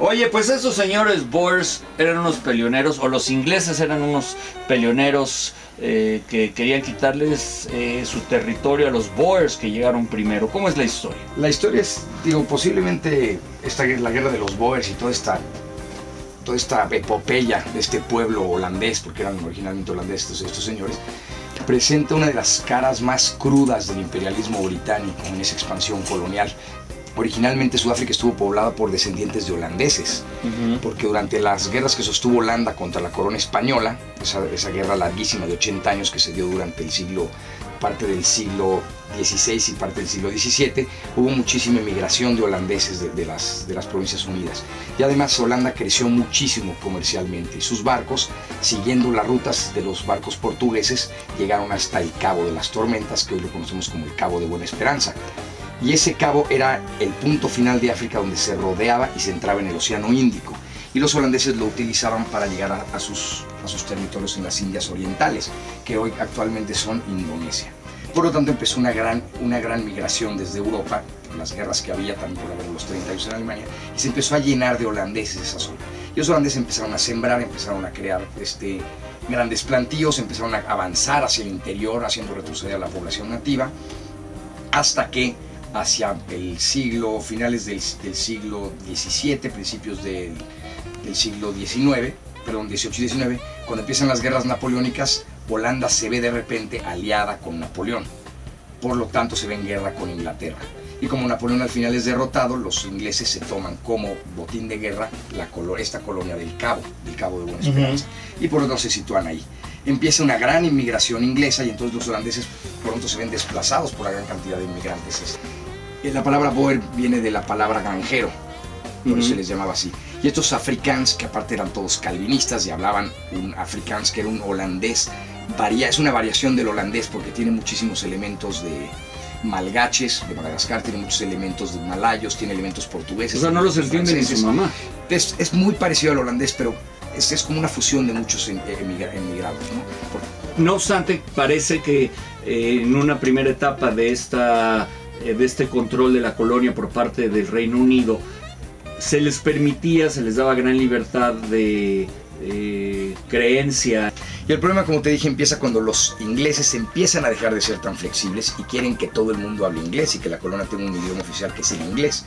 Oye, pues esos señores Boers eran unos peleoneros, o los ingleses eran unos peleoneros que querían quitarles su territorio a los Boers que llegaron primero. ¿Cómo es la historia? La historia es, digo, posiblemente la guerra de los Boers y toda esta epopeya de este pueblo holandés, porque eran originalmente holandeses estos señores, presenta una de las caras más crudas del imperialismo británico en esa expansión colonial. Originalmente Sudáfrica estuvo poblada por descendientes de holandeses, porque durante las guerras que sostuvo Holanda contra la corona española, esa guerra larguísima de 80 años que se dio durante parte del siglo XVI y parte del siglo XVII, hubo muchísima emigración de holandeses de las Provincias Unidas. Y además Holanda creció muchísimo comercialmente y sus barcos, siguiendo las rutas de los barcos portugueses, llegaron hasta el Cabo de las Tormentas, que hoy lo conocemos como el Cabo de Buena Esperanza. Y ese cabo era el punto final de África donde se rodeaba y se entraba en el Océano Índico. Y los holandeses lo utilizaban para llegar a sus territorios en las Indias Orientales, que hoy actualmente son Indonesia. Por lo tanto empezó una gran migración desde Europa, por las guerras que había también por la guerra de los 30 años en Alemania, y se empezó a llenar de holandeses esa zona. Y los holandeses empezaron a sembrar, empezaron a crear grandes plantíos, empezaron a avanzar hacia el interior, haciendo retroceder a la población nativa, hasta que hacia finales del siglo XVII, principios del siglo XIX, perdón, XVIII y XIX, cuando empiezan las guerras napoleónicas, Holanda se ve de repente aliada con Napoleón. Por lo tanto, se ve en guerra con Inglaterra. Y como Napoleón al final es derrotado, los ingleses se toman como botín de guerra esta colonia del Cabo de Buena Esperanza. Y por lo tanto se sitúan ahí. Empieza una gran inmigración inglesa y entonces los holandeses pronto se ven desplazados por la gran cantidad de inmigrantes. La palabra Boer viene de la palabra granjero, por eso se les llamaba así. Y estos Afrikaans, que aparte eran todos calvinistas y hablaban un Afrikaans que era un holandés, es una variación del holandés porque tiene muchísimos elementos de malgaches, de Madagascar, tiene muchos elementos de malayos, tiene elementos portugueses. O sea, no los entiende ni su mamá. Es muy parecido al holandés, pero es como una fusión de muchos emigrados, ¿no? No obstante, parece que en una primera etapa de este control de la colonia por parte del Reino Unido, se les daba gran libertad de creencia. Y el problema, como te dije, empieza cuando los ingleses empiezan a dejar de ser tan flexibles y quieren que todo el mundo hable inglés y que la colonia tenga un idioma oficial que es el inglés.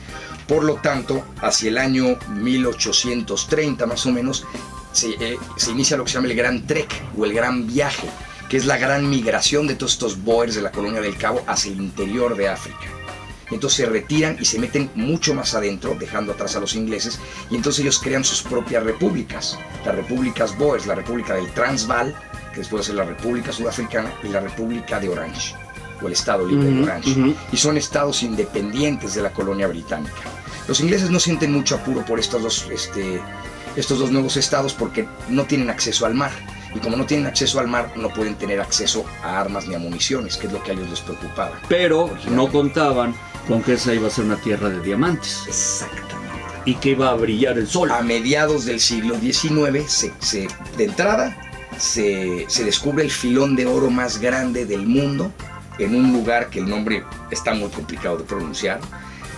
Por lo tanto, hacia el año 1830 más o menos, se inicia lo que se llama el Gran Trek o el Gran Viaje, que es la gran migración de todos estos Boers de la colonia del Cabo hacia el interior de África. Entonces se retiran y se meten mucho más adentro, dejando atrás a los ingleses, y entonces ellos crean sus propias repúblicas, las repúblicas Boers, la república del Transvaal, que después va a ser la república sudafricana, y la república de Orange, o el estado libre de Orange, y son estados independientes de la colonia británica. Los ingleses no sienten mucho apuro por estos dos nuevos estados porque no tienen acceso al mar. Y como no tienen acceso al mar, no pueden tener acceso a armas ni a municiones, que es lo que a ellos les preocupaba. Pero no contaban con que esa iba a ser una tierra de diamantes. Exactamente. Y que iba a brillar el sol. A mediados del siglo XIX, de entrada, se descubre el filón de oro más grande del mundo, en un lugar que el nombre está muy complicado de pronunciar,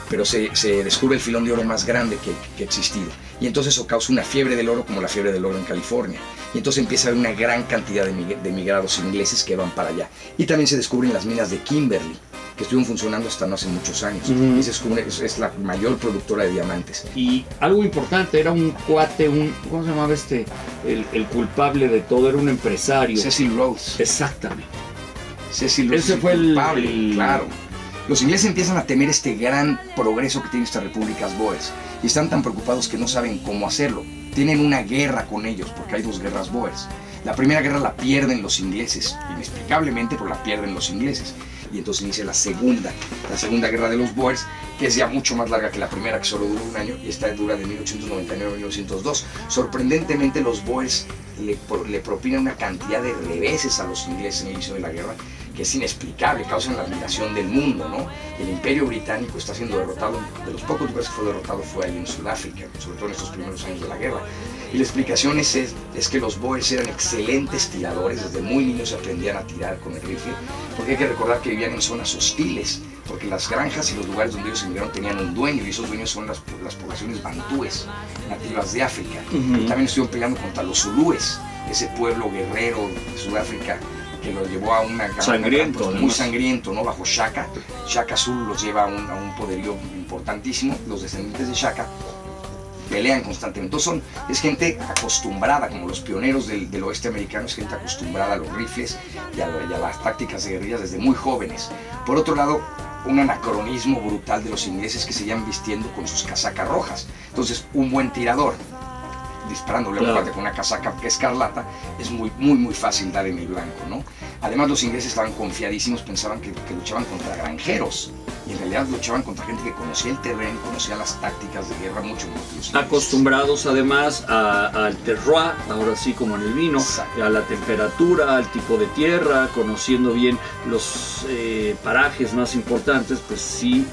pero se descubre el filón de oro más grande que ha existido. Y entonces eso causa una fiebre del oro como la fiebre del oro en California. Y entonces empieza a haber una gran cantidad de migrados ingleses que van para allá. Y también se descubren las minas de Kimberley, que estuvieron funcionando hasta no hace muchos años. Y se descubre, es la mayor productora de diamantes. Y algo importante, era un cuate, ¿cómo se llamaba el culpable de todo? Era un empresario. Cecil Rhodes. Exactamente. Cecil Rhodes. Ese fue el culpable, claro. Los ingleses empiezan a temer este gran progreso que tienen estas repúblicas Boers y están tan preocupados que no saben cómo hacerlo. Tienen una guerra con ellos porque hay dos guerras Boers. La primera guerra la pierden los ingleses, inexplicablemente, pero la pierden los ingleses. Y entonces inicia la segunda guerra de los Boers, que es ya mucho más larga que la primera, que solo duró un año, y esta dura de 1899 a 1902. Sorprendentemente, los Boers le propinan una cantidad de reveses a los ingleses en el inicio de la guerra que es inexplicable, causan la admiración del mundo, ¿no? El Imperio Británico está siendo derrotado, de los pocos lugares que fue derrotado fue ahí en Sudáfrica, sobre todo en estos primeros años de la guerra. Y la explicación es que los Boers eran excelentes tiradores, desde muy niños aprendían a tirar con el rifle, porque hay que recordar que vivían en zonas hostiles, porque las granjas y los lugares donde ellos emigraron tenían un dueño, y esos dueños son las poblaciones bantúes, nativas de África. Y también estuvieron peleando contra los zulúes, ese pueblo guerrero de Sudáfrica, que lo llevó a una sangriento, muy sangriento, ¿no? Bajo Shaka. Shaka Zulu los lleva a un poderío importantísimo. Los descendientes de Shaka pelean constantemente. Entonces es gente acostumbrada, como los pioneros del oeste americano, es gente acostumbrada a los rifles y a las tácticas de guerrillas desde muy jóvenes. Por otro lado, un anacronismo brutal de los ingleses que se iban vistiendo con sus casacas rojas. Entonces, un buen tirador disparándole a un cuate con una casaca escarlata, es muy fácil dar en el blanco, ¿no? Además, los ingleses estaban confiadísimos, pensaban que luchaban contra granjeros, y en realidad luchaban contra gente que conocía el terreno, conocía las tácticas de guerra mucho más que los ingleses. Acostumbrados además al terroir, ahora sí como en el vino, a la temperatura, al tipo de tierra, conociendo bien los parajes más importantes, pues sí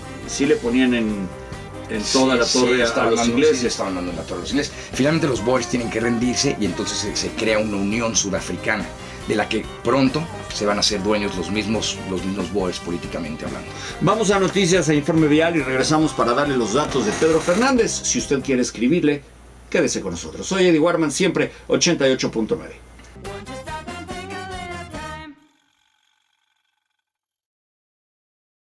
le ponían en toda la torre a los ingleses. Sí, estaban dando en la torre a los ingleses. Finalmente los Boers tienen que rendirse y entonces se crea una unión sudafricana de la que pronto se van a hacer dueños los mismos Boers políticamente hablando. Vamos a noticias e informe vial y regresamos para darle los datos de Pedro Fernández. Si usted quiere escribirle, quédese con nosotros. Soy Eddie Warman, siempre 88.9.